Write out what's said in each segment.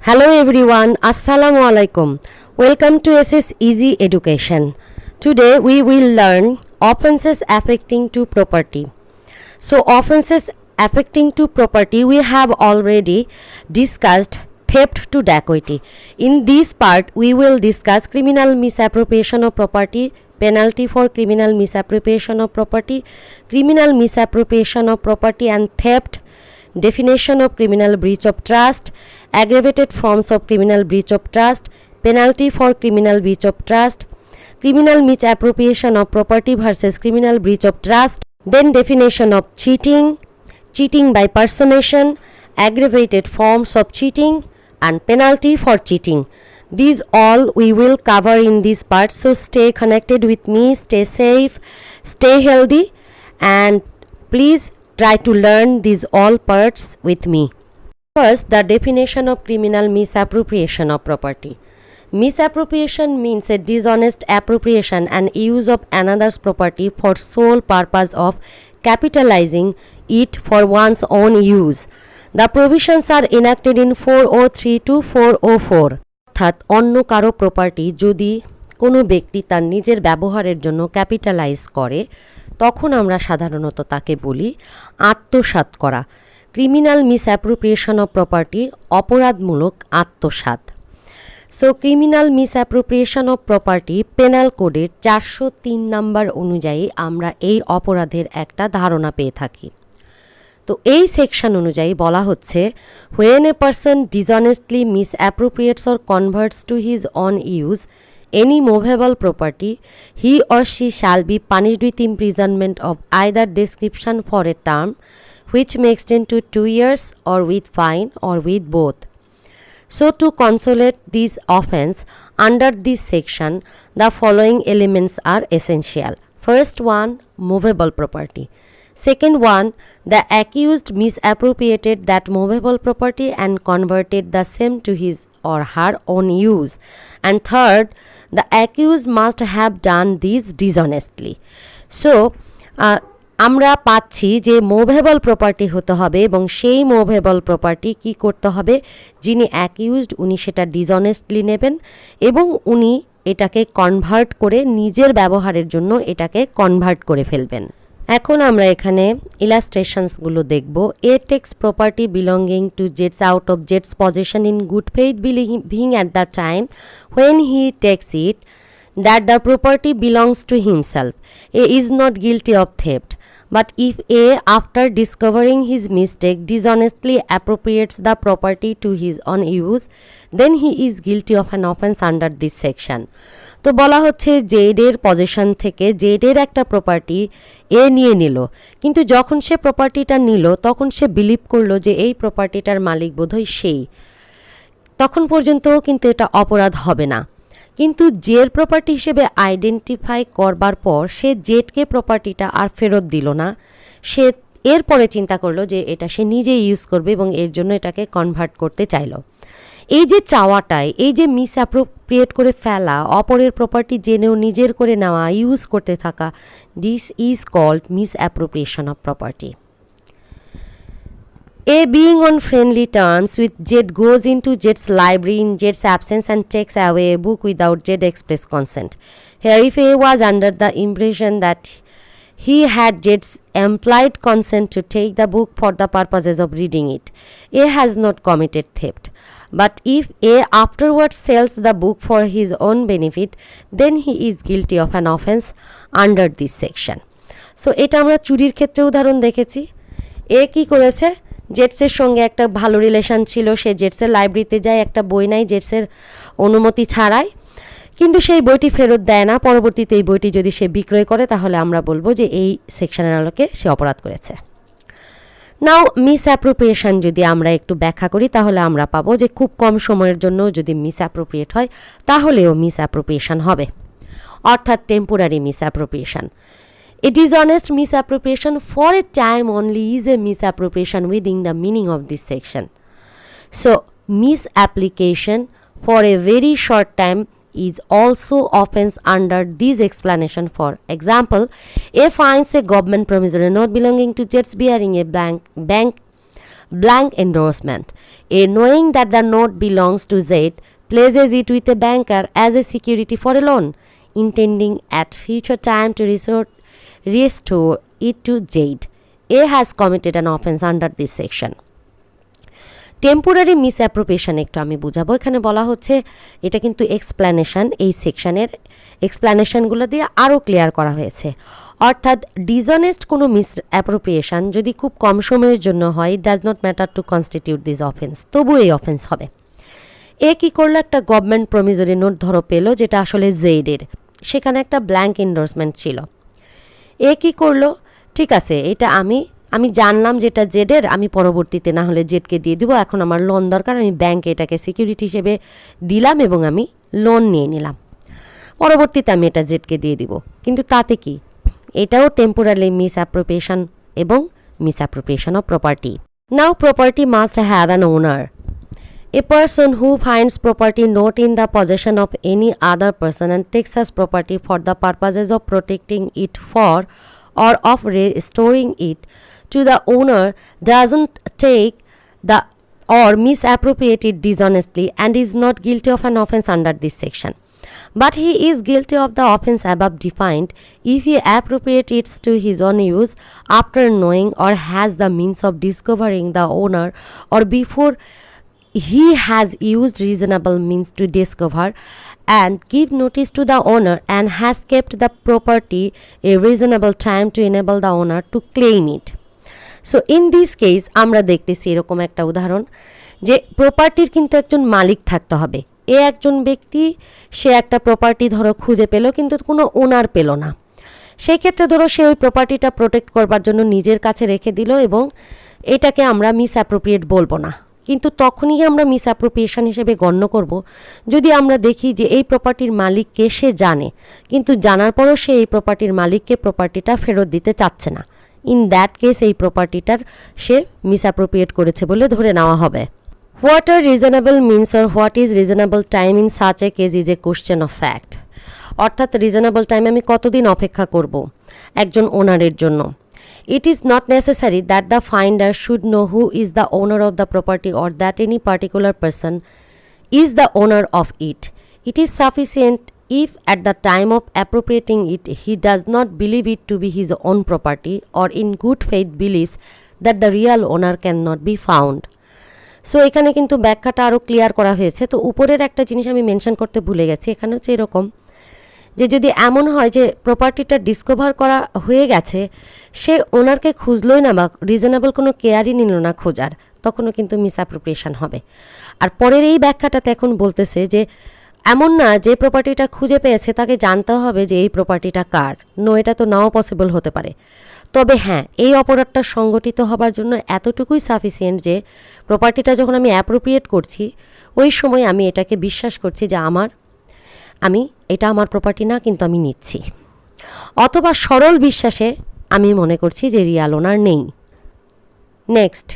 Hello everyone, Assalamu alaikum. Welcome to SS Easy Education. Today we will learn offenses affecting to property. So offenses affecting to property we have already discussed theft to dacoity. In this part we will discuss criminal misappropriation of property, penalty for criminal misappropriation of property, criminal misappropriation of property and theft, definition of criminal breach of trust, aggravated forms of criminal breach of trust, penalty for criminal breach of trust, criminal misappropriation of property versus criminal breach of trust, then definition of cheating, cheating by personation, aggravated forms of cheating and penalty for cheating. These all we will cover in this part, so stay connected with me, stay safe, stay healthy, and please try to learn these all parts with me. First, the definition of criminal misappropriation of property. Misappropriation means a dishonest appropriation and use of another's property for sole purpose of capitalizing it for one's own use. The provisions are enacted in 403 to 404. অর্থাৎ অন্য কারো property যদি কোনো ব্যক্তি তার নিজের ব্যবহারের জন্য ক্যাপিটালাইজ করে তখন আমরা সাধারণত তাকে বলি আত্মসাৎ করা। ক্রিমিনাল মিসঅ্যাপ্রোপ্রিয়েশন অফ প্রপার্টি অপরাধমূলক আত্মসাৎ। So criminal misappropriation of property penal কোডের 403 নম্বর অনুযায়ী আমরা এই অপরাধের একটা ধারণা পেয়ে থাকি। তো এই সেকশন অনুযায়ী বলা হচ্ছে when a person dishonestly misappropriates or converts to his own use any movable property, he or she shall be punished with imprisonment of either description for a term which may extend to 2 years or with fine or with both. So to consolidate this offense under this section, the following elements are essential. First one, movable property. Second one, the accused misappropriated that movable property and converted the same to his or her own use. And third, the accused must have done this dishonestly. So, আমরা পাচ্ছি যে movable property হতে হবে এবং সেই movable property কি করতে হবে, যিনি অ্যাকিউজড উনি সেটা ডিসঅনেস্টলি নেবেন এবং উনি এটাকে কনভার্ট করে নিজের ব্যবহারের জন্য এটাকে কনভার্ট করে ফেলবেন। এখন আমরা এখানে ইলাস্ট্রেশনসগুলো দেখব। এ text property belonging to jets out of jets position in good faith believing at the time when he takes it that the property belongs to himself. A is not guilty of theft, but if A, after discovering his mistake, dishonestly appropriates the property to his own use, then he is guilty of an offense under this section. তো বলা হচ্ছে জেডের position থেকে জেডের একটা property এ নিয়ে নিল, কিন্তু যখন সে প্রপার্টিটা নিল তখন সে বিলিভ করলো যে এই প্রপার্টিটার মালিক বোধহয় সেই, তখন পর্যন্ত কিন্তু এটা অপরাধ হবে না। কিন্তু জের প্রপার্টি হিসেবে আইডেন্টিফাই করবার পর সে জেডকে প্রপার্টিটা আর ফেরত দিল না, সে এরপরে চিন্তা করলো যে এটা সে নিজেই ইউজ করবে এবং এর জন্য এটাকে কনভার্ট করতে চাইল। এই যে চাওয়াটাই, এই যে মিসঅ্যাপ্রোপ্রিয়েট করে ফেলা, অপরের প্রপার্টি জেনেও নিজের করে নেওয়া, ইউজ করতে থাকা, this is called misappropriation of property. A, being on friendly terms with Jed, goes into Jed's library in Jed's absence and takes away a book without Jed express consent. Here, if A was under the impression that he had Jed's implied consent to take the book for the purposes of reading it, A has not committed theft. But if A afterwards sells the book for his own benefit, then he is guilty of an offense under this section. So, এটা আমরা চুরির ক্ষেত্রে উদাহরণ দেখেছি। A কি করেছে, জেটসের সঙ্গে একটা ভালো রিলেশন ছিল, সে জেটসের লাইব্রেরিতে যায়, একটা বই নাই জেটসের অনুমতি ছাড়াই, কিন্তু সেই বইটি ফেরত দেয় না। পরবর্তীতে এই বইটি যদি সে বিক্রয় করে তাহলে আমরা বলবো যে এই সেকশনের আলোকে সে অপরাধ করেছে। নাও মিসঅ্যাপ্রোপ্রিয়েশন যদি আমরা একটু ব্যাখ্যা করি তাহলে আমরা পাবো যে খুব কম সময়ের জন্য যদি মিসঅ্যাপ্রোপ্রিয়েট হয় তাহলেও মিসঅ্যাপ্রোপ্রিয়েশন হবে, অর্থাৎ temporary মিসঅ্যাপ্রোপ্রিয়েশন। A dishonest misappropriation for a time only is a misappropriation within the meaning of this section. So, misapplication for a very short time is also offense under this explanation. For example, A finds a government promissory note belonging to Jets bearing a bank blank endorsement. A knowing that the note belongs to Z places it with a banker as a security for a loan, intending at future time to restore it to Z. A has committed an offense under this section. Temporary misappropriation একটু আমি বুঝাবো। এখানে বলা হচ্ছে এটা কিন্তু explanation, এই সেকশনের এক্সপ্ল্যানেশনগুলো দিয়ে আরও ক্লিয়ার করা হয়েছে। অর্থাৎ ডিসঅনেস্ট কোনো মিসঅ্যাপ্রোপ্রিয়েশন যদি খুব কম সময়ের জন্য হয়, it does not matter to constitute this offence, তবু এই অফেন্স হবে। এ কী করলো, একটা গভর্নমেন্ট প্রমিজরি নোট ধরো পেলো যেটা আসলে জেডের, সেখানে একটা ব্ল্যাঙ্ক এন্ডোর্সমেন্ট ছিল। এ কী করলো, ঠিক আছে এটা আমি জানলাম যেটা জেডের, আমি পরবর্তীতে না হলে জেডকে দিয়ে দিব, এখন আমার লোন দরকার, আমি ব্যাংকে এটাকে সিকিউরিটি হিসেবে দিলাম এবং আমি লোন নিয়ে নিলাম, পরবর্তীতে আমি এটা জেডকে দিয়ে দিব। কিন্তু তাতে কি, এটাও টেম্পোরারি মিসঅ্যাপ্রোপ্রিয়েশন এবং misappropriation of property. Now property must have an owner. A person who finds property not in the possession of any other person and takes as property for the purposes of protecting it for or of restoring it to the owner doesn't take the or misappropriate it dishonestly and is not guilty of an offense under this section. But he is guilty of the offense above defined if he appropriates it to his own use after knowing or has the means of discovering the owner or before he has used reasonable means to discover and give notice to the owner and has kept the property a reasonable time to enable the owner to claim it. So in this case আমরা দেখতেছি এরকম একটা উদাহরণ যে প্রপার্টির কিন্তু একজন মালিক থাকতে হবে। এ একজন ব্যক্তি, সে একটা প্রপার্টি ধরো খুঁজে পেল কিন্তু কোনো ওনার পেল না, সেই ক্ষেত্রে ধরো সে ওই প্রপার্টিটা প্রোটেক্ট করবার জন্য নিজের কাছে রেখে দিল এবং এটাকে আমরা মিসঅ্যাপ্রোপ্রিয়েট বলবো না, কিন্তু তখনই আমরা মিসঅ্যাপ্রোপ্রিয়েশন হিসেবে গণ্য করব যদি আমরা দেখি যে এই প্রপার্টির মালিককে সে জানে, কিন্তু জানার পরও সে এই প্রপার্টির মালিককে প্রপার্টিটা ফেরত দিতে চাচ্ছে না। ইন দ্যাট কেস এই প্রপার্টিটার সে মিসঅ্যাপ্রোপ্রিয়েট করেছে বলে ধরে নেওয়া হবে। What are reasonable means or what is reasonable time in such a case is a question of fact. অর্থাৎ রিজনেবল টাইম আমি কতদিন অপেক্ষা করব একজন ওনারের জন্য। It is not necessary that the finder should know who is the owner of the property or that any particular person is the owner of it. It is sufficient if at the time of appropriating it he does not believe it to be his own property or in good faith believes that the real owner cannot be found. So এখানে কিন্তু ব্যাখ্যাটা আরও clear করা হয়েছে। তো উপরের একটা জিনিস আমি মেনশন করতে ভুলে গেছি, এখানে হচ্ছে এরকম যে যদি এমন হয় যে প্রপার্টিটা ডিসকভার করা হয়ে গেছে, সে ওনারকে খুঁজলই না বা রিজনেবল কোনো কেয়ারই নিল না খোঁজার, তখনও কিন্তু মিসঅ্যাপ্রোপ্রিয়েশন হবে। আর পরের এই ব্যাখ্যাটাতে এখন বলতেছে যে এমন না যে প্রপার্টিটা খুঁজে পেয়েছে তাকে জানতে হবে যে এই প্রপার্টিটা কার, নো, এটা তো নাও পসিবল হতে পারে। তবে হ্যাঁ, এই অপরাধটা সংগঠিত হবার জন্য এতটুকুই সাফিসিয়েন্ট যে প্রপার্টিটা যখন আমি অ্যাপ্রোপ্রিয়েট করছি ওই সময় আমি এটাকে বিশ্বাস করছি যে এটা আমার প্রপার্টি না, কিন্তু আমি নিচ্ছি, অথবা সরল বিশ্বাসে আমি মনে করছি যে রিয়াল ওনার নেই। Next,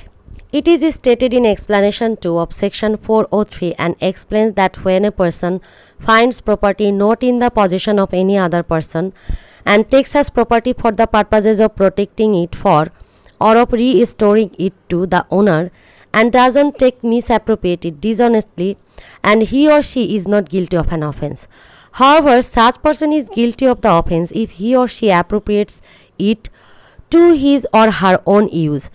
it is stated in explanation 2 of section 403 and explains that when a person finds property not in the possession of any other person and takes as property for the purposes of protecting it for or of restoring it to the owner and doesn't misappropriate it dishonestly, and he or she is not guilty of an offense. However, such person is guilty of the offense if he or she appropriates it to his or her own use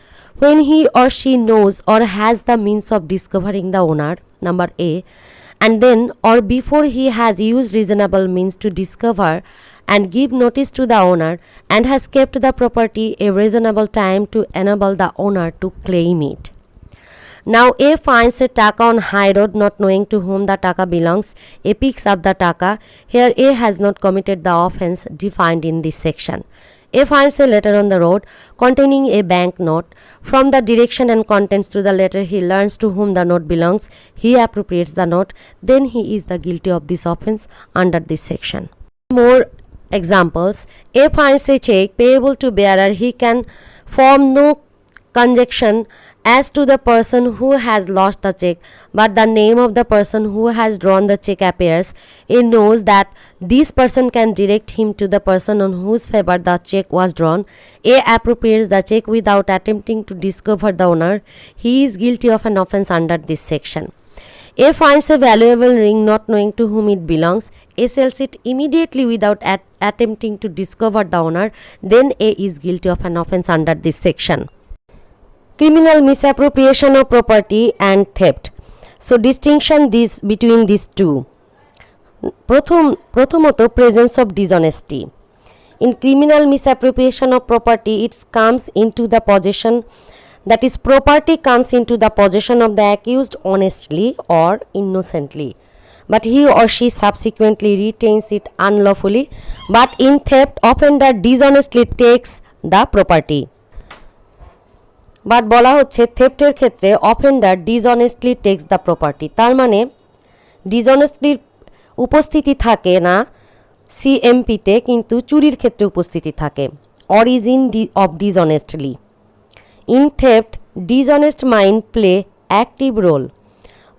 when he or she knows or has the means of discovering the owner, number A, and then or before he has used reasonable means to discover and give notice to the owner and has kept the property a reasonable time to enable the owner to claim it. Now A finds a taka on high road not knowing to whom the taka belongs. A picks up the taka. Here A has not committed the offense defined in this section. A finds a letter on the road containing a bank note. From the direction and contents to the letter he learns to whom the note belongs. He appropriates the note. Then he is the guilty of this offense under this section. More examples. A finds a check payable to bearer. He can form no conjunction as to the person who has lost the check, but the name of the person who has drawn the check appears, he knows that this person can direct him to the person on whose favor the check was drawn. A appropriates the check without attempting to discover the owner. He is guilty of an offence under this section. A finds a valuable ring not knowing to whom it belongs. A sells it immediately without attempting to discover the owner. Then A is guilty of an offence under this section. Criminal misappropriation of property and theft. So distinction between these two. প্রথমত presence of dishonesty. In criminal misappropriation of property, it comes into the possession, that is, property comes into the possession of the accused honestly or innocently, but he or she subsequently retains it unlawfully. But in theft, offender dishonestly takes the property. But বলা হচ্ছে থেফটের ক্ষেত্রে offender ডিসঅনেস্টলি text the property, তার মানে ডিসঅনেস্টলির উপস্থিতি থাকে না সিএমপিতে, কিন্তু চুরির ক্ষেত্রে উপস্থিতি থাকে। Origin of dishonestly. In theft dishonest mind play active role,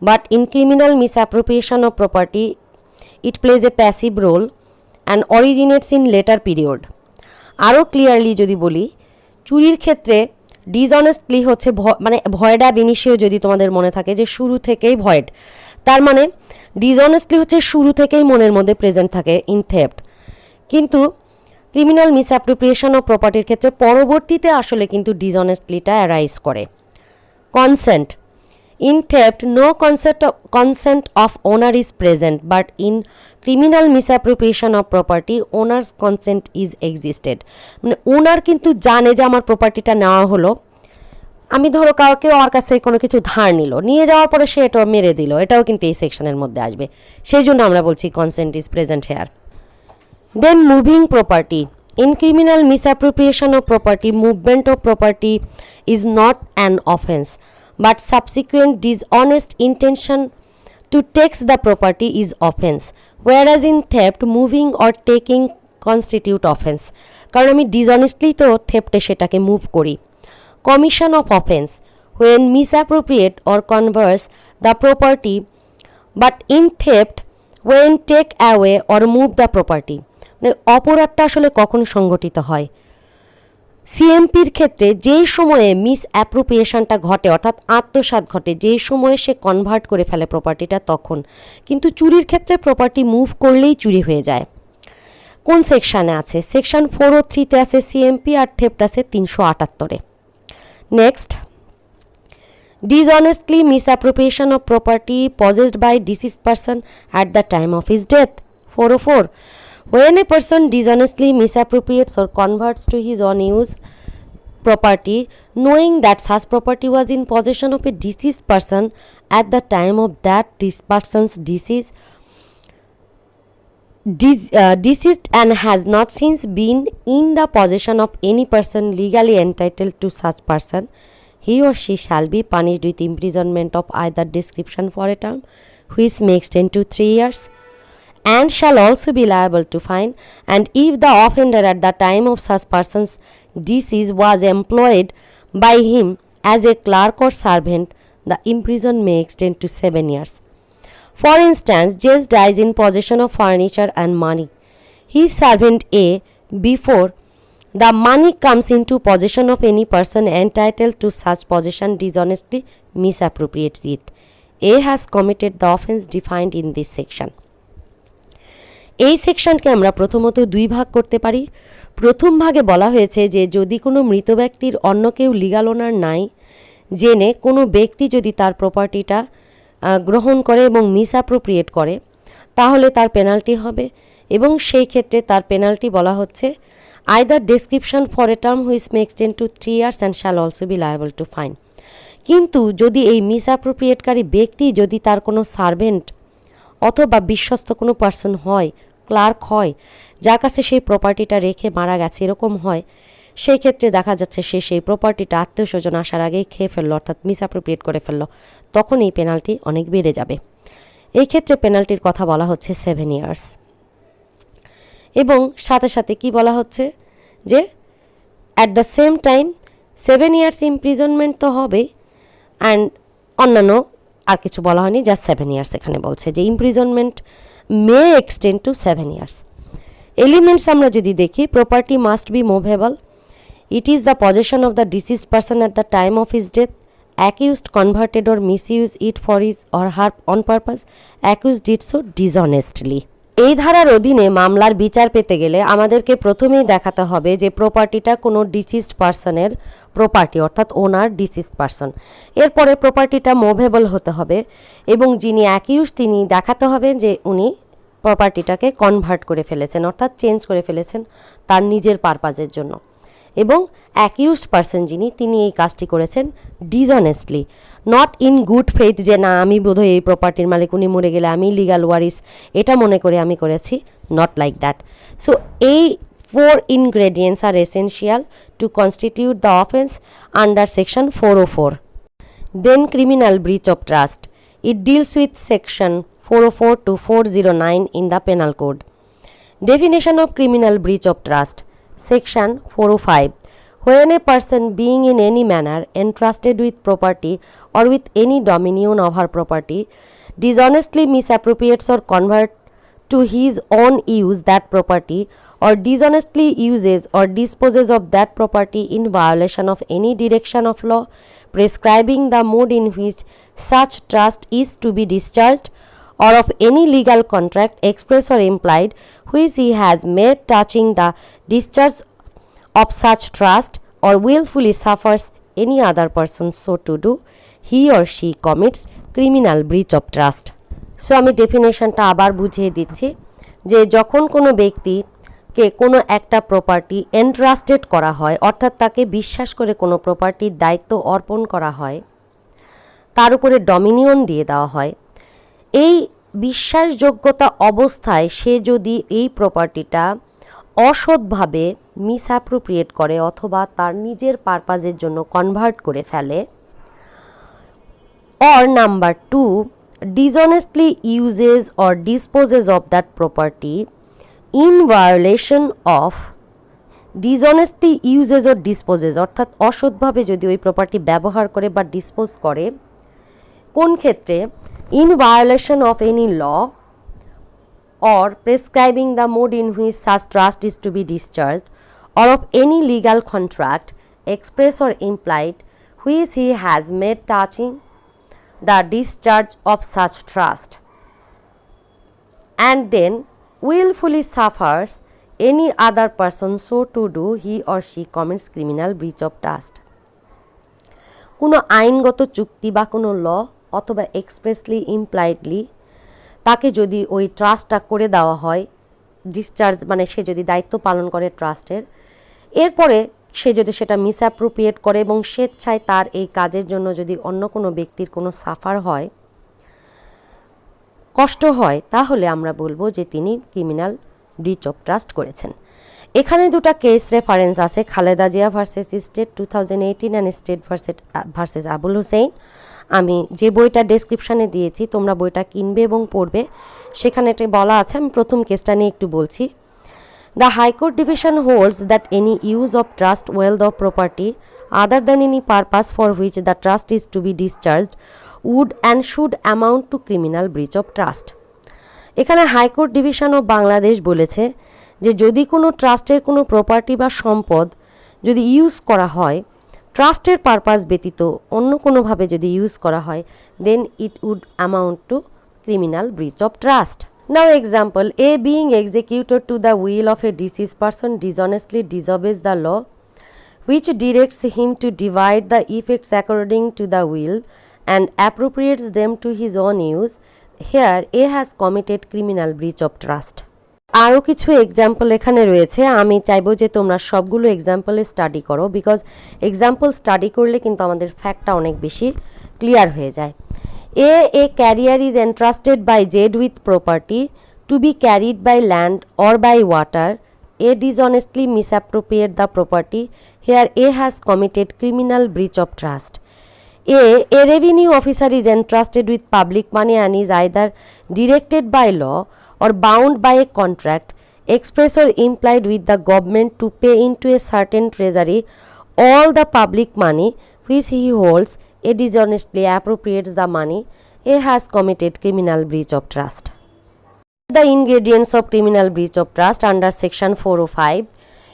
but in criminal misappropriation of property it plays a passive role and originates in later period. আরও ক্লিয়ারলি যদি বলি, চুরির ক্ষেত্রে ডিসঅনেস্টলি হচ্ছে মানে ভয়েড অ্যাব ইনিশিও, যদি তোমাদের মনে থাকে যে শুরু থেকেই ভয়েড, তার মানে ডিসঅনেস্টলি হচ্ছে শুরু থেকেই মনের মধ্যে প্রেজেন্ট থাকে ইন থেফট। কিন্তু ক্রিমিনাল মিসঅ্যাপ্রোপ্রিয়েশন অফ প্রপার্টির ক্ষেত্রে পরবর্তীতে আসলে কিন্তু ডিসঅনেস্টলিটা অ্যারাইজ করে। Consent. In theft no consent of owner is present, but in criminal misappropriation of property owner's consent is existed. মানে ওনার কিন্তু জানে যে আমার প্রপার্টিটা নেওয়া হলো। আমি ধরো কাউকে ওর কাছে কোনো কিছু ধার নিয়ে যাওয়ার পরে সে এটা মেরে দিল, এটাও কিন্তু এই সেকশনের মধ্যে আসবে, সেই জন্য আমরা বলছি consent is present here. Then moving property. In criminal misappropriation of property, movement of property is not an offense, but subsequent dishonest intention to take the property is offense, whereas in theft moving or taking constitute offense, কারণ আমি dishonestly তো থেফটে সেটাকে move করি। commission of offense, when misappropriate or converse the property, but in theft when take away or move the property, মানে অপরাধটা আসলে কখন সংঘটিত হয়? সিএমপির ক্ষেত্রে যেই সময়ে মিস অ্যাপ্রোপ্রিয়েশনটা ঘটে, অর্থাৎ আত্মসাৎ ঘটে, যেই সময়ে সে কনভার্ট করে ফেলে প্রপার্টিটা তখন। কিন্তু চুরির ক্ষেত্রে প্রপার্টি মুভ করলেই চুরি হয়ে যায়। কোন সেকশানে আছে? সেকশন 403-তে আছে সিএমপি, আর থেফট আছে 378-এ। Next, dishonestly misappropriation of property possessed by deceased person at the time of his death. 404. When a person dishonestly misappropriates or converts to his own use property, knowing that such property was in possession of a deceased person at the time of that person's deceased and has not since been in the possession of any person legally entitled to such person, he or she shall be punished with imprisonment of either description for a term which may extend to 3 years, and shall also be liable to fine. And if the offender at the time of such person's decease was employed by him as a clerk or servant, the imprisonment may extend to 7 years. For instance, Jess dies in possession of furniture and money. His servant A, before the money comes into possession of any person entitled to such possession, dishonestly misappropriates it. A has committed the offence defined in this section. এই সেকশনকে আমরা প্রথমত দুই ভাগ করতে পারি। প্রথম ভাগে বলা হয়েছে যে যদি কোনো মৃত ব্যক্তির অন্য কেউ লিগাল ওনার নাই জেনে কোনো ব্যক্তি যদি তার প্রপার্টিটা গ্রহণ করে এবং মিসঅ্যাপ্রোপ্রিয়েট করে, তাহলে তার পেনাল্টি হবে, এবং সেই ক্ষেত্রে তার পেনাল্টি বলা হচ্ছে either description for a term which may extend to 3 years and shall also be liable to fine. কিন্তু যদি এই মিসঅ্যাপ্রোপ্রিয়েটকারী ব্যক্তি যদি তার কোনো সার্ভেন্ট অথবা বিশ্বস্ত কোনো পার্সন হয়, ক্লার্ক হয়, যার কাছে সেই প্রপার্টিটা রেখে মারা গেছে এরকম হয়, সেই ক্ষেত্রে দেখা যাচ্ছে সে সেই প্রপার্টিটা আত্মীয় স্বজন আসার আগেই খেয়ে ফেললো, অর্থাৎ মিসঅ্যাপ্রোপ্রিয়েট করে ফেললো, তখন এই পেনাল্টি অনেক বেড়ে যাবে। এই ক্ষেত্রে পেনাল্টির কথা বলা হচ্ছে 7 years। এবং সাথে সাথে কি বলা হচ্ছে যে at the same time 7 years imprisonment তো হবে, অ্যান্ড অন্যান্য আর কিছু বলা হয়নি, জাস্ট 7 ইয়ার্স এখানে বলছে যে ইমপ্রিজনমেন্ট মে এক্সটেন্ড টু 7 ইয়ার্স। এলিমেন্টস আমরা যদি দেখি, property must be movable, it is the possession of the deceased person at the time of his death, accused converted or misuse it for his or her on purpose, accused did so ডিসঅনেস্টলি। এই ধারার অধীনে মামলার বিচার পেতে গেলে আমাদেরকে প্রথমেই দেখাতে হবে যে প্রপার্টিটা কোনো ডিসিজড পার্সনের প্রপার্টি, অর্থাৎ ওনার ডিসিজড পার্সন। এরপরে প্রপার্টিটা মুভেবল হতে হবে এবং যিনি অ্যাকিউজ তিনি দেখাতে হবে যে উনি প্রপার্টিটাকে কনভার্ট করে ফেলেছেন, অর্থাৎ চেঞ্জ করে ফেলেছেন তার নিজের পারপাজের জন্য। এবং অ্যাকিউজড পার্সন যিনি, তিনি এই কাজটি করেছেন ডিসঅনেস্টলি, নট ইন গুড ফেথ, যে না আমি বোধহয় এই প্রপার্টির মালিক, উনি মরে গেলে আমি লিগাল ওয়ারিস, এটা মনে করে আমি করেছি, নট লাইক দ্যাট। সো এই 4 ingredients are essential to constitute the offence under section 404. Then criminal breach of trust. It deals with section 404 to 409 in the penal code. Definition of criminal breach of trust. Section 405. When a person being in any manner entrusted with property or with any dominion of her property dishonestly misappropriates or converts to his own use that property, or dishonestly uses or disposes of that property in violation of any direction of law prescribing the mode in which such trust is to be discharged, or of any legal contract express or implied which he has made touching the discharge of such trust, or willfully suffers any other person so to do, he or she commits criminal breach of trust. So আমি ডেফিনেশনটা আবার বুঝিয়ে দিচ্ছি যে যখন কোনো ব্যক্তিকে কোনো একটা প্রপার্টি এন্ট্রাস্টেড করা হয়, অর্থাৎ তাকে বিশ্বাস করে কোনো প্রপার্টির দায়িত্ব অর্পণ করা হয়, তার উপরে ডমিনিয়ন দিয়ে দেওয়া হয়, এই বিশ্বাসযোগ্যতা অবস্থায় সে যদি এই প্রপার্টিটা অসৎভাবে মিসঅ্যাপ্রোপ্রিয়েট করে অথবা তার নিজের পারপাজের জন্য কনভার্ট করে ফেলে, or number 2, dishonestly uses or disposes of that property in violation of, dishonestly uses or disposes অর্থাৎ অসৎভাবে যদি ওই প্রপার্টি ব্যবহার করে বা ডিসপোজ করে, কোন ক্ষেত্রে, in violation of any law or prescribing the mode in which such trust is to be discharged, or of any legal contract express or implied which he has made touching the discharge of such trust, and then willfully suffers any other person so to do, he or she commits criminal breach of trust. কোনো আইনগত চুক্তি বা কোনো ল অথবা expressly ইমপ্লাইডলি তাকে যদি ওই ট্রাস্টটা করে দেওয়া হয়, ডিসচার্জ মানে সে যদি দায়িত্ব পালন করে ট্রাস্টের, এরপরে সে যদি সেটা মিসঅ্যাপ্রোপ্রিয়েট করে এবং স্বেচ্ছায় তার এই কাজের জন্য যদি অন্য কোনো ব্যক্তির কোনো সাফার হয়, কষ্ট হয়, তাহলে আমরা বলবো যে তিনি ক্রিমিনাল ব্রিচ অফ ট্রাস্ট করেছেন। এখানে দুটো কেস রেফারেন্স আছে, Khaleda Zia versus state 2018 and state versus Abul Hossain. আমি যে বইটা ডেসক্রিপশানে দিয়েছি তোমরা বইটা কিনবে এবং পড়বে, সেখানে এটা বলা আছে। আমি প্রথম কেসটা নিয়ে একটু বলছি। The High Court Division holds that any use of trust, wealth or property other than any purpose for which the trust is to be discharged would and should amount to criminal breach of trust. এখানে high court division of Bangladesh বলেছে যে যদি কোনো ট্রাস্টের কোনো property বা সম্পদ যদি ইউজ করা হয়, ট্রাস্টের পারপাস ব্যতীত অন্য কোনোভাবে যদি ইউজ করা হয়, then it would amount to criminal breach of trust. Now example, A being executor to the will of a deceased person dishonestly disobeys the law which directs him to divide the effects according to the will and appropriates them to his own use. Here A has committed criminal breach of trust. আরও কিছু example এখানে রয়েছে, আমি চাইবো যে তোমরা সবগুলো এক্সাম্পলে study করো, বিকজ এক্সাম্পল স্টাডি করলে কিন্তু আমাদের ফ্যাক্টটা অনেক বেশি ক্লিয়ার হয়ে যায়। A carrier is entrusted by Z with property to be carried by land or by water. A dishonestly misappropriate the property. Here A has committed criminal breach of trust. A revenue officer is entrusted with public money and is either directed by law or bound by a contract express or implied with the government to pay into a certain treasury all the public money which he holds A dishonestly appropriates the money, A has committed criminal breach of trust. The ingredients of criminal breach of trust under section 405.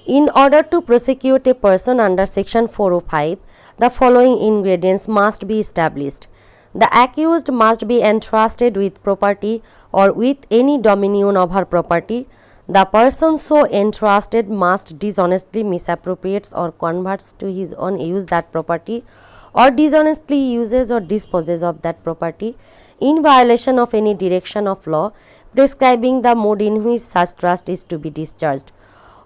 In order to prosecute a person under section 405, the following ingredients must be established. The accused must be entrusted with property or with any dominion over property. The person so entrusted must dishonestly misappropriates or converts to his own use that property, or dishonestly uses or disposes of that property in violation of any direction of law prescribing the mode in which such trust is to be discharged,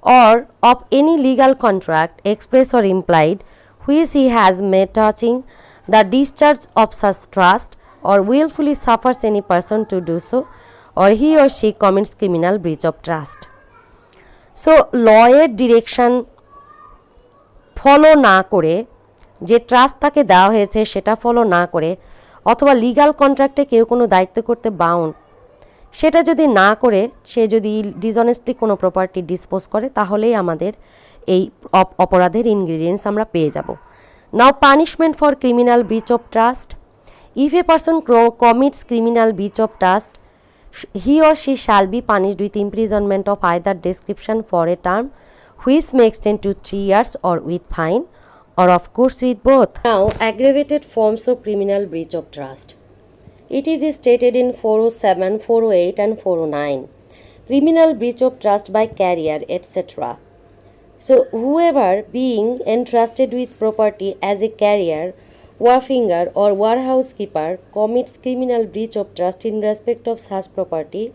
or of any legal contract, express or implied, which he has made touching the discharge of such trust, or willfully suffers any person to do so, or he or she commits criminal breach of trust. So লয়ের direction follow না করে, যে trust তাকে দেওয়া হয়েছে সেটা follow না করে, অথবা লিগাল কন্ট্রাক্টে কেউ কোনো দায়িত্ব করতে বাউন্ড, সেটা যদি না করে সে যদি ডিসঅনেস্টলি কোনো প্রপার্টি ডিসপোজ করে, তাহলেই আমাদের এই অপরাধের ইনগ্রিডিয়েন্টস আমরা পেয়ে যাব। Now punishment for criminal breach of trust. If a person commits criminal breach of trust, he or she shall be punished with imprisonment of either description for a term which may extend to 3 years, or with fine, or of course with both. Now, aggravated forms of criminal breach of trust. It is stated in 407, 408 and 409. Criminal breach of trust by carrier, etc. So, whoever being entrusted with property as a carrier, wharfinger or warehouse keeper commits criminal breach of trust in respect of such property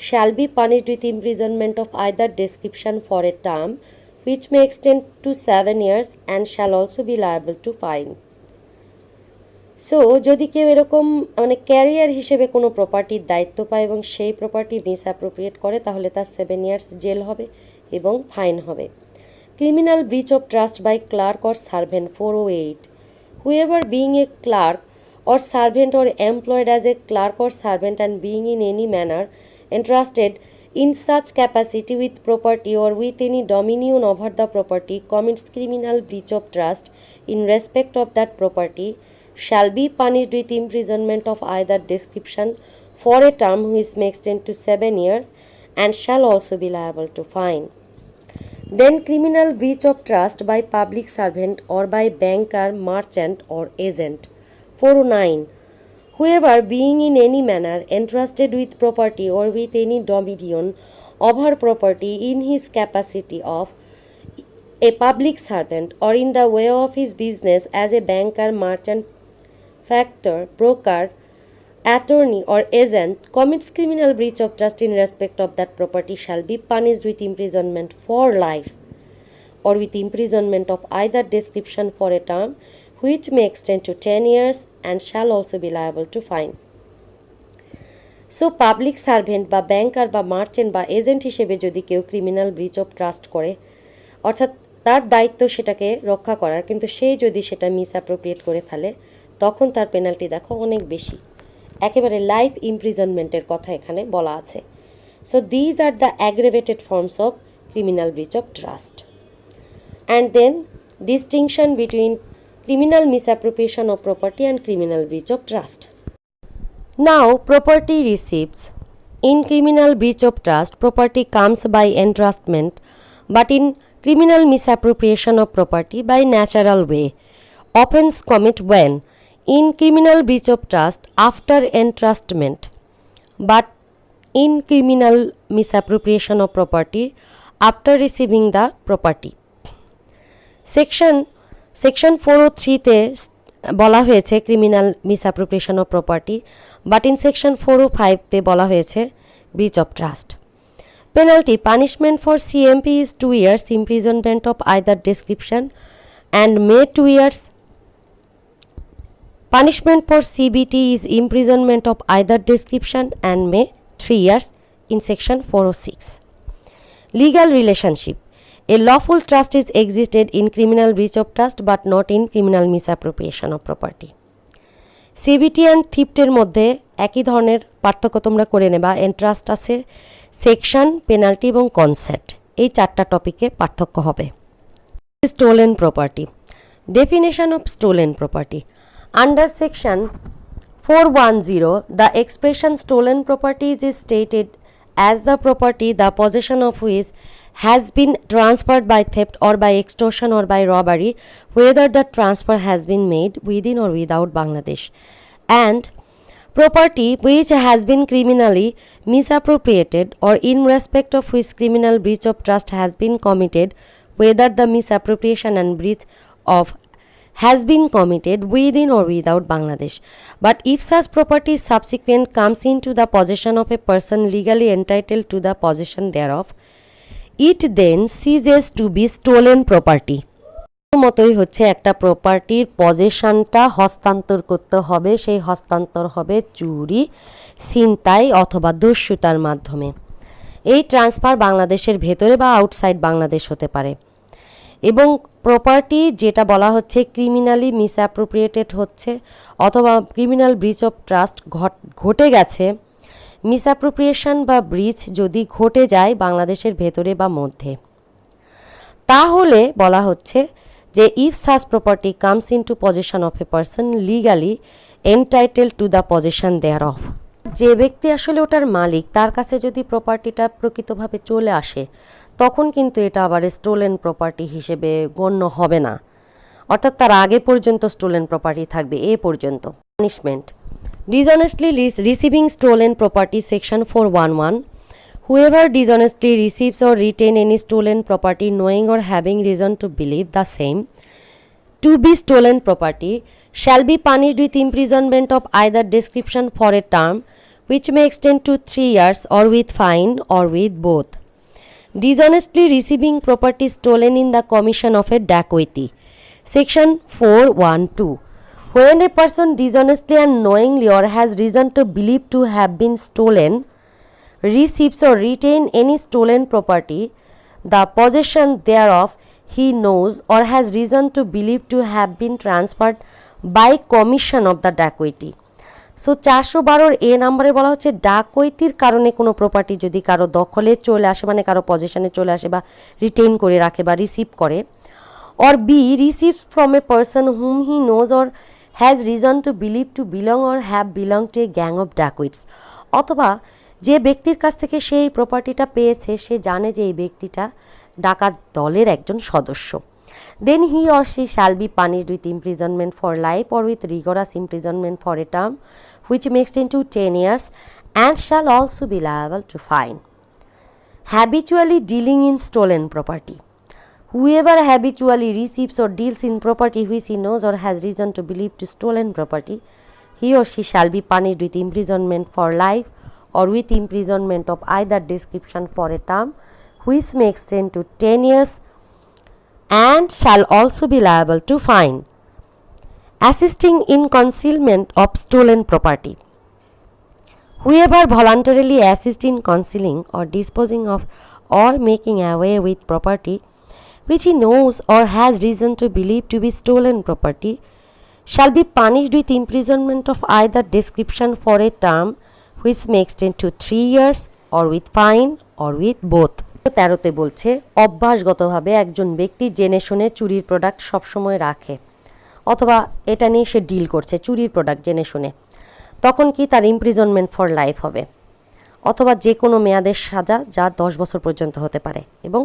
shall be punished with imprisonment of either description for a term which may extend to 7 years and shall also be liable to fine. So যদি কেউ এরকম মানে career হিসেবে কোনো প্রপার্টির দায়িত্ব পায় এবং সেই প্রপার্টি মিসঅ্যাপ্রোপ্রিয়েট করে, তাহলে তার 7 ইয়ার্স জেল হবে এবং ফাইন হবে। Criminal breach of trust by clerk or servant, 408. Whoever being a clerk or servant or employed as a clerk or servant and being in any manner entrusted in such capacity with property or with any dominion over the property commits criminal breach of trust in respect of that property shall be punished with imprisonment of either description for a term which may extend to 7 years and shall also be liable to fine. Then criminal breach of trust by public servant or by banker, merchant or agent, 409. Whoever being in any manner entrusted with property or with any dominion over property in his capacity of a public servant or in the way of his business as a banker, merchant, factor, broker, attorney or agent commits criminal breach of trust in respect of that property shall be punished with imprisonment for life, or with imprisonment of either description for a term which may extend to 10 years and shall also be liable to fine. So public servant বা ব্যাংকার বা merchant বা agent হিসেবে যদি কেউ criminal breach of trust করে, অর্থাৎ তার দায়িত্ব সেটাকে রক্ষা করার, কিন্তু সে যদি সেটা মিসঅ্যাপ্রোপ্রিয়েট করে ফেলে, তখন তার পেনাল্টি দেখো অনেক বেশি, একেবারে লাইফ ইমপ্রিজনমেন্টের কথা এখানে বলা আছে। So these are the অ্যাগ্রেভেটেড forms of criminal breach of trust. And then distinction between criminal misappropriation of property and criminal breach of trust. Now, property receipts. In criminal breach of trust, property comes by entrustment, but in criminal misappropriation of property by natural way. Offence commit when in criminal breach of trust after entrustment, but in criminal misappropriation of property after receiving the property. Section 403-তে বলা হয়েছে criminal misappropriation of property, but in section 405-তে বলা হয়েছে breach of trust. Penalty punishment for CMP is 2 years imprisonment of either description and may 2 years. Punishment for CBT is imprisonment of either description and may 3 years in section 406. Legal relationship. A lawful trust is existed in criminal breach of trust but not in criminal misappropriation of property. CBT and থিফটের মধ্যে একই ধরনের পার্থক্য তোমরা করে নেবা। Entrust আছে, section, penalty এবং concept, এই 4টা টপিকে পার্থক্য হবে। Stolen property. Definition of stolen property. Under section 410, the expression stolen property is stated as the property the possession of which has been transferred by theft or by extortion or by robbery, whether the transfer has been made within or without Bangladesh, and property which has been criminally misappropriated or in respect of which criminal breach of trust has been committed, whether the misappropriation and breach of has been committed within or without Bangladesh. But if such property subsequent comes into the possession of a person legally entitled to the possession thereof, it then ceases to be stolen property. মতোই হচ্ছে একটা প্রপার্টির পজেশনটা হস্তান্তর করতে হবে, সেই হস্তান্তর হবে চুরি, ছিনতাই অথবা দস্যুতার মাধ্যমে। এই ট্রান্সফার বাংলাদেশের ভেতরে বা আউটসাইড বাংলাদেশ হতে পারে। এবং প্রপার্টি যেটা বলা হচ্ছে ক্রিমিনালি মিসঅ্যাপ্রোপ্রিয়েটেড হচ্ছে অথবা ক্রিমিনাল ব্রিচ অফ ট্রাস্ট ঘটে গেছে, মিসঅ্যাপ্রোপ্রিয়েশন বা ব্রিচ যদি ঘটে যায় বাংলাদেশের ভেতরে বা মধ্যে, তাহলে বলা হচ্ছে যে if such property comes into possession of a person legally entitled to the possession thereof, যে ব্যক্তি আসলে ওটার মালিক তার কাছে যদি প্রপার্টিটা প্রকৃতভাবে চলে আসে তখন কিন্তু এটা আবার স্টোলেন প্রপার্টি হিসেবে গণ্য হবে না, অর্থাৎ তার আগে পর্যন্ত স্টোলেন প্রপার্টি থাকবে এ পর্যন্ত। Punishment: dishonestly receiving stolen property section 411, whoever dishonestly receives or retain any stolen property knowing or having reason to believe the same to be stolen property shall be punished with imprisonment of either description for a term which may extend to 3 years or with fine or with both. Dishonestly receiving property stolen in the commission of a dacoity section 412, when a person dishonestly and knowingly or has reason to believe to have been stolen receives or retain any stolen property, the possession thereof he knows or has reason to believe to have been transferred by commission of the dacoity. So 412 এ নম্বরে বলা হচ্ছে ডাকৈতির কারণে কোনো property যদি কারো দখলে চলে আসে, মানে কারো পজিশনে চলে আসে বা রিটেইন করে রাখে বা রিসিভ করে, or B receives from a person whom he knows or has reason to believe to belong or have belonged to a gang of dacoits, অথবা যে ব্যক্তির কাছ থেকে সেই প্রপার্টিটা পেয়েছে সে জানে যে এই ব্যক্তিটা ডাকাত দলের একজন সদস্য, then he or she shall be punished with imprisonment for life or with rigorous imprisonment for a term which may extend to 10 years and shall also be liable to fine. Habitually dealing in stolen property: whoever habitually receives or deals in property which he knows or has reason to believe to stolen property, he or she shall be punished with imprisonment for life or with imprisonment of either description for a term which may extend to 10 years and shall also be liable to fine. Assisting in concealment of stolen property: whoever voluntarily assists in concealing or disposing of or making away with property which he knows or has reason to believe to be stolen property shall be punished with imprisonment of either description for a term which may extend to 3 years or with fine or with both. 13তে বলছে অভ্যাসগতভাবে একজন ব্যক্তি জেনে শুনে চুরির product সবসময় রাখে অথবা এটা নিয়ে সে ডিল করছে চুরির প্রোডাক্ট জেনে শুনে, তখন কি তার ইমপ্রিজনমেন্ট ফর লাইফ হবে অথবা যে কোনো মেয়াদের সাজা যা 10 বছর পর্যন্ত হতে পারে এবং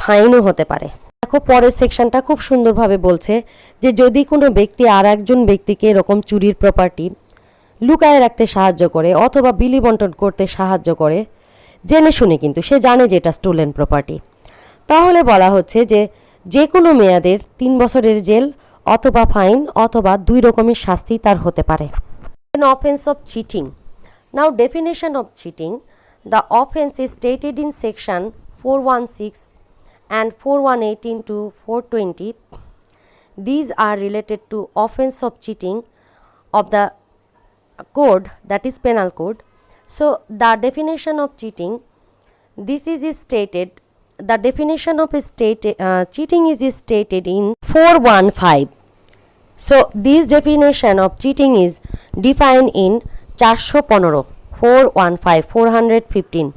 ফাইনও হতে পারে। দেখো পরের সেকশনটা খুব সুন্দরভাবে বলছে যে যদি কোনো ব্যক্তি আর একজন ব্যক্তিকে এরকম চুরির প্রপার্টি লুকায়ে রাখতে সাহায্য করে অথবা বিলি বন্টন করতে সাহায্য করে জেনে শুনে, কিন্তু সে জানে যে এটা স্টোলেন প্রপার্টি, তাহলে বলা হচ্ছে যে যে কোনো মেয়াদের 3 বছরের জেল অথবা ফাইন অথবা 2 রকমের শাস্তি তার হতে পারে। An offense of cheating. Now definition of cheating: the offense is stated in section 416 and 418 to 420. These are related to offense of cheating of the code, that is penal code. So the definition of cheating, this is stated, the definition of cheating is stated in 415. So this definition of cheating is defined in 415.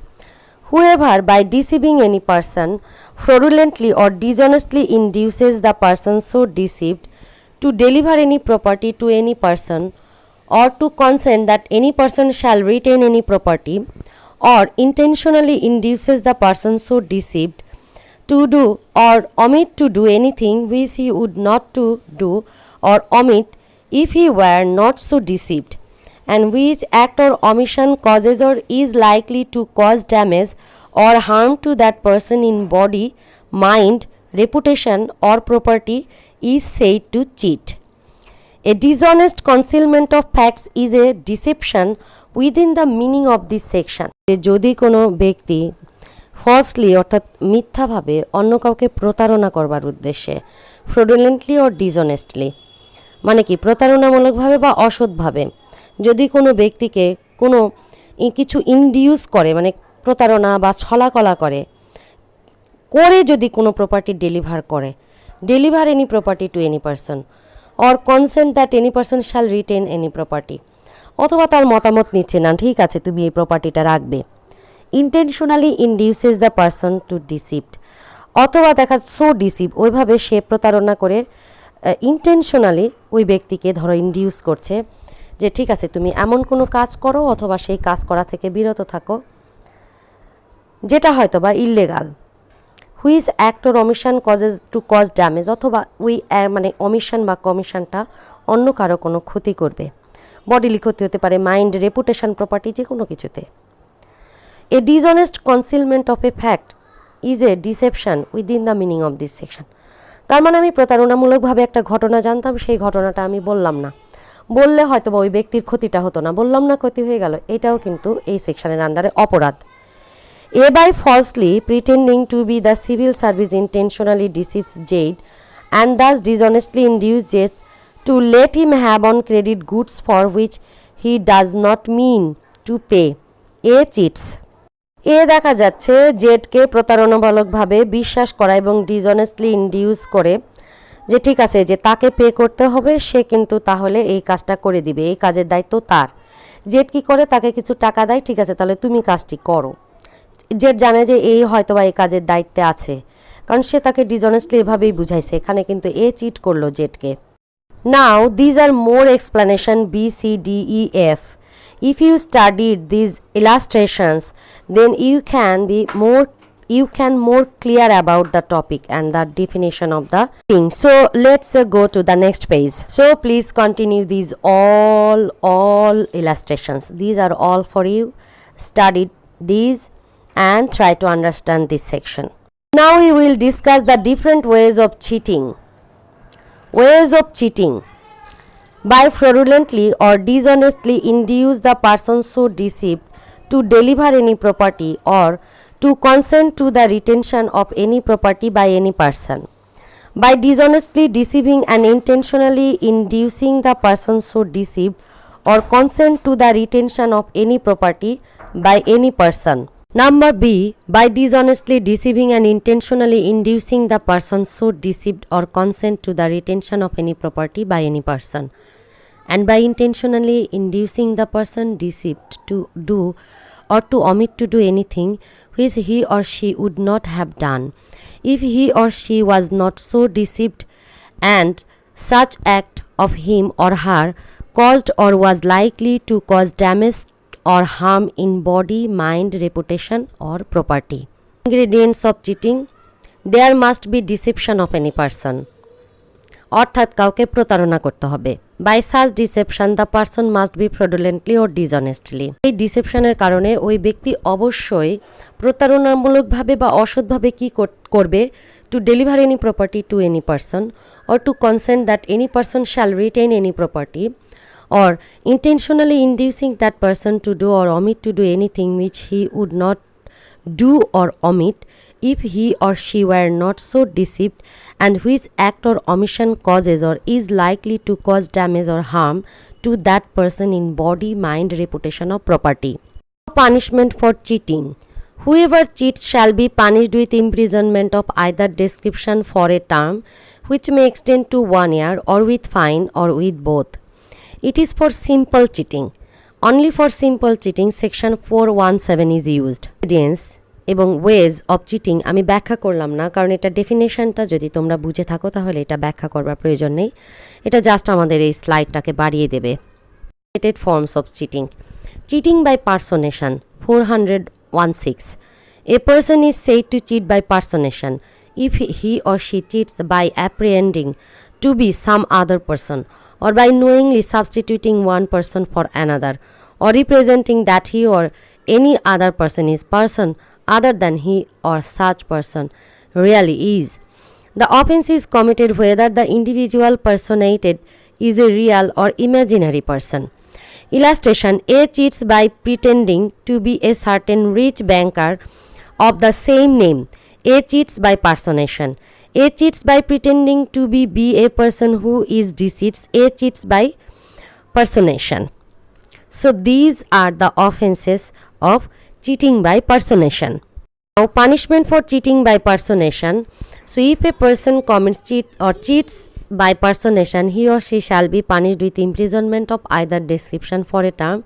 Whoever by deceiving any person fraudulently or dishonestly induces the person so deceived to deliver any property to any person, or to consent that any person shall retain any property, or intentionally induces the person so deceived to do or omit to do anything which he would not to do or omit if he were not so deceived, and which act or omission causes or is likely to cause damage or harm to that person in body, mind, reputation, or property is said to cheat. A dishonest concealment of facts is a deception within the meaning of this section. যদি কোনো ব্যক্তি falsely অর্থাৎ মিথ্যাভাবে অন্য কাউকে প্রতারণা করবার উদ্দেশ্যে ফ্রডুলেন্টলি or ডিসঅনেস্টলি মানে কি প্রতারণামূলকভাবে বা অসৎভাবে যদি কোনো ব্যক্তিকে কোনো কিছু ইনডিউস করে মানে প্রতারণা বা ছলাকলা করে যদি কোনো property deliver any property to any person or consent that any person shall retain any property, অথবা তার মতামত নিচ্ছে না ঠিক আছে তুমি এই প্রপার্টিটা রাখবে, intentionally ইনডিউসেস the person to deceived, অথবা দেখা সো ডিসিভ ওইভাবে সে প্রতারণা করে ইন্টেনশনালি ওই ব্যক্তিকে ধরো ইনডিউস করছে যে ঠিক আছে তুমি এমন কোনো কাজ করো অথবা সেই কাজ করা থেকে বিরত থাকো যেটা হয়তো বা illegal, whose act or omission causes to cause damage, অথবা ওই মানে অমিশন বা কমিশনটা অন্য কারো কোনো ক্ষতি করবে, বডিলি ক্ষতি হতে পারে, মাইন্ড, রেপুটেশন, প্রপার্টি, যে কোনো কিছুতে। A dishonest concealment of a fact is a deception within the meaning of this section. তার মানে আমি প্রতারণামূলকভাবে একটা ঘটনা জানতাম, সেই ঘটনাটা আমি বললাম না, বললে হয়তো বা ওই ব্যক্তির ক্ষতিটা হতো না, বললাম না ক্ষতি হয়ে গেল, এটাও কিন্তু এই সেকশনের আন্ডারে অপরাধ। A by falsely pretending to be the civil service intentionally deceives Jade and thus dishonestly induces Jade to let him have on credit goods for which he does not mean to pay. A cheats. দেখা যাচ্ছে জেডকে প্রতারণামূলকভাবে বিশ্বাস করা এবং ডিসঅনেস্টলি induce করে যে ঠিক আছে যে তাকে পে করতে হবে, সে কিন্তু তাহলে এই কাজটা করে দিবে, এই কাজের দায়িত্ব তার। জেড কি করে তাকে কিছু টাকা দেয়, ঠিক আছে তাহলে তুমি কাজটি করো। জেড জানে যে এই হয়তো বা এই কাজের দায়িত্বে আছে, কারণ সে তাকে ডিসঅনেস্টলি এভাবেই বুঝাইছে, এখানে কিন্তু এ চিট করলো জেডকে। Now these are more explanation B C D E F. If you studied these illustrations, then you can more clear about the topic and the definition of the thing. So let's go to the next page. So please continue these all illustrations. These are all for you. Study these and try to understand this section. Now we will discuss the different ways of cheating. Ways of cheating. By fraudulently or dishonestly induce the person so deceived to deliver any property or to consent to the retention of any property by any person. By dishonestly deceiving and intentionally inducing the person so deceived or consent to the retention of any property by any person. Number B, by dishonestly deceiving and intentionally inducing the person so deceived or consent to the retention of any property by any person, and by intentionally inducing the person deceived to do or to omit to do anything which he or she would not have done if he or she was not so deceived, and such act of him or her caused or was likely to cause damage or harm in body, mind, reputation, or property. Ingredients of cheating. There must be deception of any person. অর্থাৎ কাউকে প্রতারণা করতে হবে। By such deception the person must be fraudulently or dishonestly. এই ডিসেপশনের কারণে ওই ব্যক্তি অবশ্যই প্রতারণামূলকভাবে বা অসৎভাবে কি করবে, to deliver any property to any person or to consent that any person shall retain any property or intentionally inducing that person to do or omit to do anything which he would not do or omit if he or she were not so deceived, and which act or omission causes or is likely to cause damage or harm to that person in body, mind, reputation, or property. Punishment for cheating. Whoever cheats shall be punished with imprisonment of either description for a term which may extend to 1 year, or with fine, or with both. It is for simple cheating. Only for simple cheating section 417 is used. Ingredients. এবং ways of cheating আমি ব্যাখ্যা করলাম না, কারণ এটা ডেফিনেশনটা যদি তোমরা বুঝে থাকো তাহলে এটা ব্যাখ্যা করবার প্রয়োজন নেই। এটা জাস্ট আমাদের এই স্লাইডটাকে বাড়িয়ে দেবে। Forms of cheating. Cheating by personation 416. A person is said to cheat by personation if he or she cheats by apprehending to be some other person, or by knowingly substituting one person for another, or representing that he or any other person is person other than he or such person really is. The offense is committed whether the individual personated is a real or imaginary person. Illustration: A cheats by pretending to be a certain rich banker of the same name. A cheats by personation. A cheats by pretending to be a person who is deceased. A cheats by personation. So these are the offenses of cheating by personation. Now, punishment for cheating by personation. So if a person commits cheats by personation, he or she shall be punished with imprisonment of either description for a term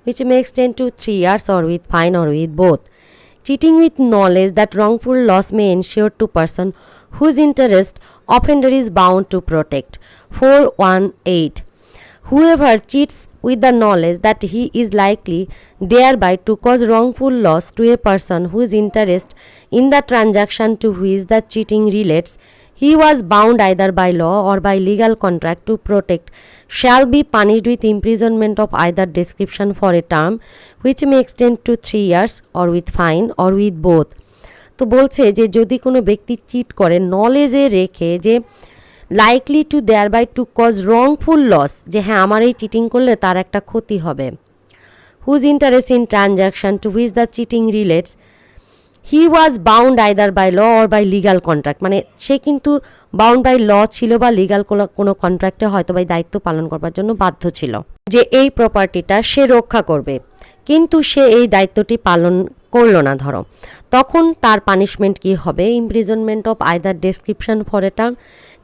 which may extend to 3 years, or with fine, or with both. Cheating with knowledge that wrongful loss may ensure to person whose interest offender is bound to protect. 418. Whoever cheats with the knowledge that he is likely thereby to cause wrongful loss to a person whose interest in the transaction to which the cheating relates, he was bound either by law or by legal contract to protect, shall be punished with imprisonment of either description for a term which may extend to 3 years, or with fine, or with both. তো বলছে যে যদি কোনো ব্যক্তি cheat করে নলেজে রেখে যে likely to thereby to cause wrongful loss, যে হ্যাঁ আমার এই চিটিং করলে তার একটা ক্ষতি হবে, whose interest in transaction to which the cheating relates, he was bound either by law or by legal contract, মানে সে কিন্তু বাউন্ড বাই ল ছিল বা লিগাল কোনো কন্ট্রাক্টে হয়তো বা দায়িত্ব পালন করবার জন্য বাধ্য ছিল যে এই প্রপার্টিটা সে রক্ষা করবে, কিন্তু সে এই দায়িত্বটি পালন করলো না ধরো, তখন তার পানিশমেন্ট কি হবে? Imprisonment of either description for a term,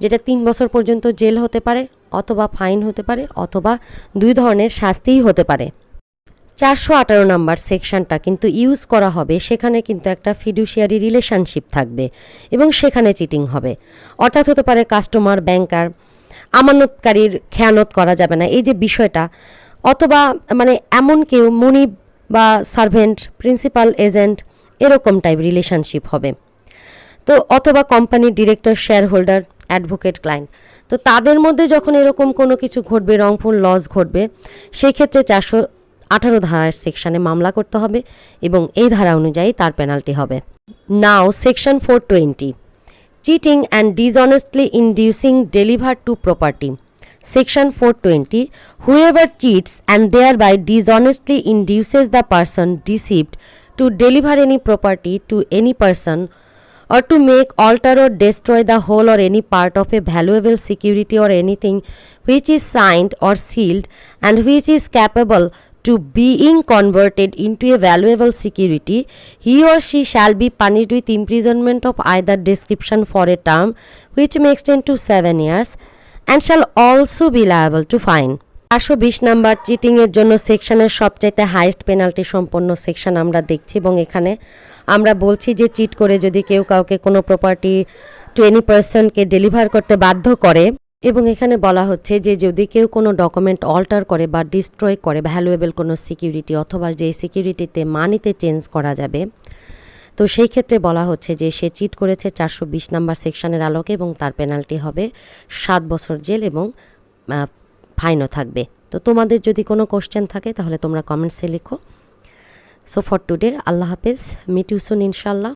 যেটা 3 বছর পর্যন্ত জেল হতে পারে, অথবা ফাইন হতে পারে, অথবা 2 ধরনের শাস্তিই হতে পারে। 418 নাম্বার সেকশনটা কিন্তু ইউজ করা হবে, সেখানে কিন্তু একটা ফিডুশিয়ারি রিলেশনশিপ থাকবে এবং সেখানে চিটিং হবে। অর্থাৎ হতে পারে কাস্টমার, ব্যাংকার, আমানতকারীর খেয়ানত করা যাবে না, এই যে বিষয়টা, অথবা মানে এমন কেউ মুনিব বা সার্ভেন্ট, প্রিন্সিপাল, এজেন্ট, এরকম টাইপ রিলেশনশিপ হবে। তো অথবা কোম্পানির director, share holder, advocate, client, তো তাদের মধ্যে যখন এরকম কোনো কিছু ঘটবে, রংফুল লস ঘটবে, সেই ক্ষেত্রে 418 ধারার সেকশনে মামলা করতে হবে এবং এই ধারা অনুযায়ী তার পেনাল্টি হবে। Now section 420, cheating and dishonestly inducing deliver to property. Section 420, whoever cheats and thereby dishonestly induces the person deceived to deliver any property to any person, or to make, alter or destroy the whole or any part of a valuable security or anything which is signed or sealed and which is capable to being converted into a valuable security, he or she shall be punished with imprisonment of either description for a term which may extend to 7 years, and shall also be liable to fine. 420 number cheating এর জন্য সেকশনের সবচাইতে highest penalty সম্পন্ন section আমরা দেখছি, এবং এখানে আমরা বলছি যে চিট করে যদি কেউ কাউকে কোনো প্রপার্টি টু এনি পারসনকে ডেলিভার করতে বাধ্য করে, এবং এখানে বলা হচ্ছে যে যদি কেউ কোনো ডকুমেন্ট অল্টার করে বা ডিস্ট্রয় করে ভ্যালুয়েবল কোনো সিকিউরিটি, অথবা যে সিকিউরিটিতে মানিতে চেঞ্জ করা যাবে, তো সেই ক্ষেত্রে বলা হচ্ছে যে সে চিট করেছে 420 নাম্বার সেকশনের আলোকে, এবং তার পেনাল্টি হবে 7 বছর জেল এবং ফাইনও থাকবে। তো তোমাদের যদি কোনো কোশ্চেন থাকে তাহলে তোমরা কমেন্টসে লিখো। সো ফর টুডে, আল্লাহ হাফেজ, মিট ইউ সুন ইনশাল্লাহ।